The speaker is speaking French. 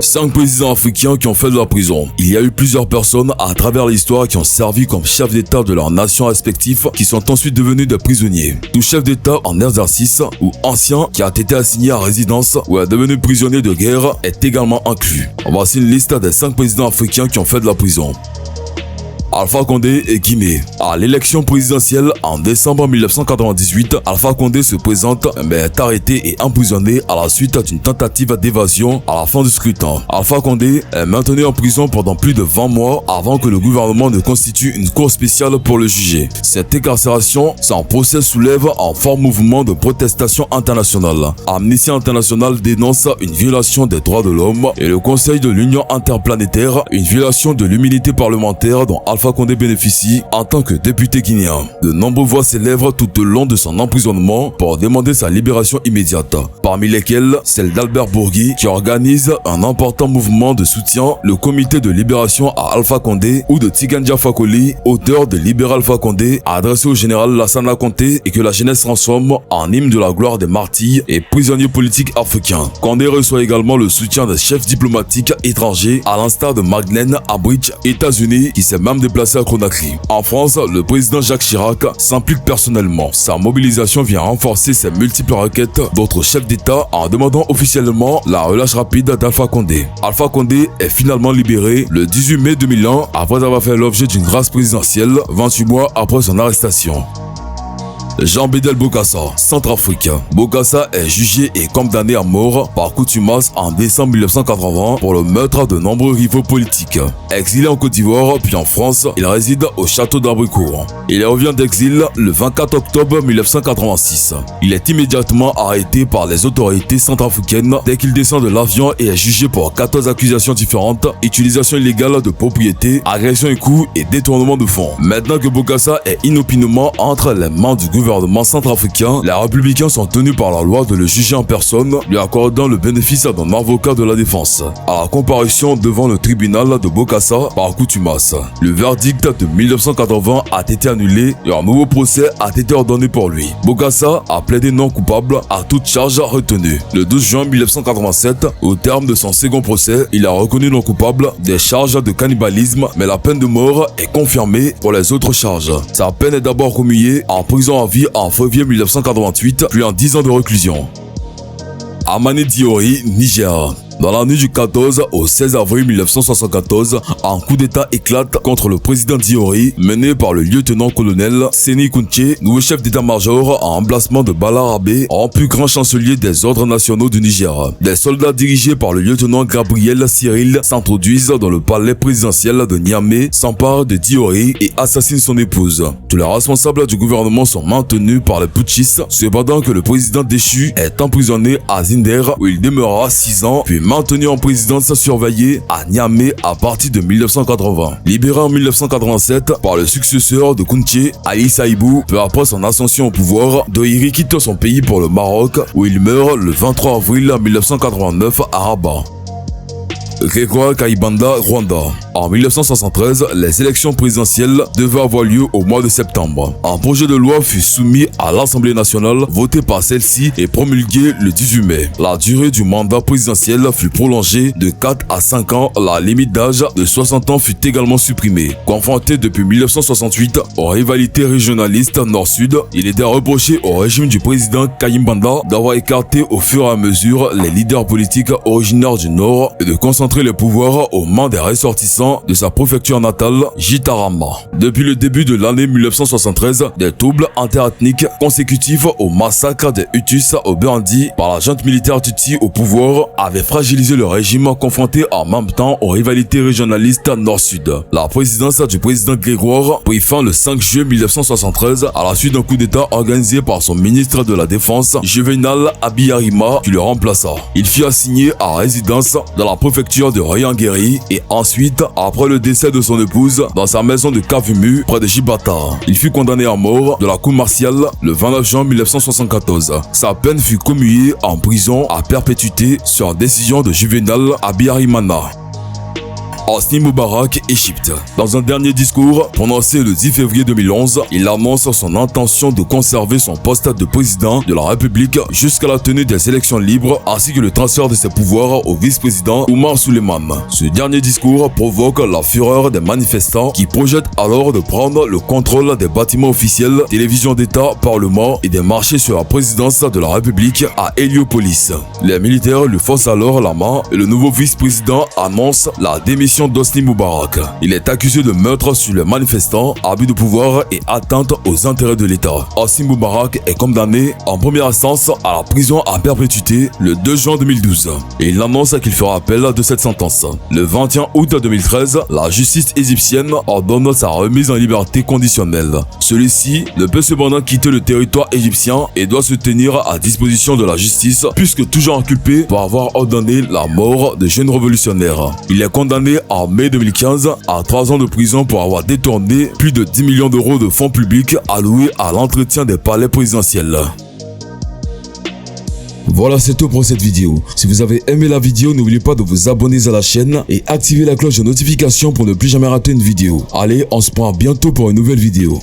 Cinq présidents africains qui ont fait de la prison. Il y a eu plusieurs personnes à travers l'histoire qui ont servi comme chefs d'État de leurs nations respectives qui sont ensuite devenus des prisonniers. Tout chef d'État en exercice ou ancien qui a été assigné à résidence ou est devenu prisonnier de guerre est également inclus. Voici une liste des 5 présidents africains qui ont fait de la prison. Alpha Condé et Guinée. À l'élection présidentielle en décembre 1998, Alpha Condé se présente mais est arrêté et emprisonné à la suite d'une tentative d'évasion à la fin du scrutin. Alpha Condé est maintenu en prison pendant plus de 20 mois avant que le gouvernement ne constitue une cour spéciale pour le juger. Cette incarcération sans procès soulève un fort mouvement de protestation internationale. Amnesty International dénonce une violation des droits de l'homme et le Conseil de l'Union interplanétaire une violation de l'immunité parlementaire dont Alpha Condé bénéficie en tant que député guinéen. De nombreuses voix s'élèvent tout au long de son emprisonnement pour demander sa libération immédiate, parmi lesquelles celle d'Albert Bourgui qui organise un important mouvement de soutien, le comité de libération à Alpha Condé, ou de Tiganja Fakoli, auteur de Libérer Alpha Condé, adressé au général Lassana Conté et que la jeunesse transforme en hymne de la gloire des martyrs et prisonniers politiques africains. Condé reçoit également le soutien des chefs diplomatiques étrangers à l'instar de Madeleine Albright, États-Unis, qui s'est même déplacé à Conakry. En France, le président Jacques Chirac s'implique personnellement. Sa mobilisation vient renforcer ses multiples requêtes d'autres chefs d'État en demandant officiellement la relâche rapide d'Alpha Condé. Alpha Condé est finalement libéré le 18 mai 2001 après avoir fait l'objet d'une grâce présidentielle 28 mois après son arrestation. Jean Bédel Bokassa, centrafricain. Bokassa est jugé et condamné à mort par contumace en décembre 1980 pour le meurtre de nombreux rivaux politiques. Exilé en Côte d'Ivoire puis en France, il réside au château d'Abricourt. Il revient d'exil le 24 octobre 1986. Il est immédiatement arrêté par les autorités centrafricaines dès qu'il descend de l'avion et est jugé pour 14 accusations différentes: utilisation illégale de propriété, agression et coups et détournement de fonds. Maintenant que Bokassa est inopinément entre les mains du gouvernement centrafricain, les républicains sont tenus par la loi de le juger en personne, lui accordant le bénéfice d'un avocat de la défense à la comparution devant le tribunal de Bokassa par contumace. Le verdict de 1980 a été annulé et un nouveau procès a été ordonné pour lui. Bokassa a plaidé non coupable à toute charge retenue. Le 12 juin 1987, au terme de son second procès, il a reconnu non coupable des charges de cannibalisme, mais la peine de mort est confirmée pour les autres charges. Sa peine est d'abord commuée en prison à vie en février 1988, puis en 10 ans de réclusion. Amani Diori, Niger. Dans la nuit du 14 au 16 avril 1974, un coup d'état éclate contre le président Diori, mené par le lieutenant-colonel Séni Kountché, nouveau chef d'état-major en emplacement de Balarabe, en plus grand chancelier des ordres nationaux du Niger. Des soldats dirigés par le lieutenant Gabriel Cyril s'introduisent dans le palais présidentiel de Niamey, s'emparent de Diori et assassinent son épouse. Tous les responsables du gouvernement sont maintenus par les putschistes, cependant que le président déchu est emprisonné à Zinder où il demeurera 6 ans, puis maintenu en présidence surveillée à Niamey à partir de 1980. Libéré en 1987 par le successeur de Kountché, Ali Saïbou, peu après son ascension au pouvoir, Doiri quitte son pays pour le Maroc où il meurt le 23 avril 1989 à Rabat. Grégoire Kayibanda, Rwanda. En 1973, les élections présidentielles devaient avoir lieu au mois de septembre. Un projet de loi fut soumis à l'Assemblée nationale, voté par celle-ci et promulgué le 18 mai. La durée du mandat présidentiel fut prolongée de 4 à 5 ans. La limite d'âge de 60 ans fut également supprimée. Confronté depuis 1968 aux rivalités régionalistes nord-sud, il était reproché au régime du président Kayibanda d'avoir écarté au fur et à mesure les leaders politiques originaires du Nord et de concentrer les pouvoirs aux mains des ressortissants de sa préfecture natale, Gitarama. Depuis le début de l'année 1973, des troubles interethniques consécutifs au massacre des Hutus au Burundi par la junte militaire Tutsi au pouvoir avaient fragilisé le régime confronté en même temps aux rivalités régionalistes nord-sud. La présidence du président Grégoire prit fin le 5 juillet 1973 à la suite d'un coup d'état organisé par son ministre de la Défense, Juvenal Abiyarima, qui le remplaça. Il fut assigné à résidence dans la préfecture de Rayangeri et ensuite, après le décès de son épouse, dans sa maison de Kavumu près de Jibata. Il fut condamné à mort de la cour martiale le 29 juin 1974. Sa peine fut commuée en prison à perpétuité sur décision de Juvenal Abiyarimana. Hosni Moubarak, Égypte. Dans un dernier discours prononcé le 10 février 2011, il annonce son intention de conserver son poste de président de la République jusqu'à la tenue des élections libres ainsi que le transfert de ses pouvoirs au vice-président Oumar Souleiman. Ce dernier discours provoque la fureur des manifestants qui projettent alors de prendre le contrôle des bâtiments officiels, télévision d'État, parlement et des marchés sur la présidence de la République à Héliopolis. Les militaires lui forcent alors la main et le nouveau vice-président annonce la démission d'Hosni Moubarak. Il est accusé de meurtre sur les manifestants, abus de pouvoir et atteinte aux intérêts de l'État. Hosni Moubarak est condamné en première instance à la prison à perpétuité le 2 juin 2012 et il annonce qu'il fera appel de cette sentence. Le 21 août 2013, la justice égyptienne ordonne sa remise en liberté conditionnelle. Celui-ci ne peut cependant quitter le territoire égyptien et doit se tenir à disposition de la justice puisque toujours inculpé pour avoir ordonné la mort de jeunes révolutionnaires. Il est condamné en mai 2015 à 3 ans de prison pour avoir détourné plus de 10 millions d'euros de fonds publics alloués à l'entretien des palais présidentiels. Voilà, c'est tout pour cette vidéo. Si vous avez aimé la vidéo, n'oubliez pas de vous abonner à la chaîne et activer la cloche de notification pour ne plus jamais rater une vidéo. Allez, on se prend bientôt pour une nouvelle vidéo.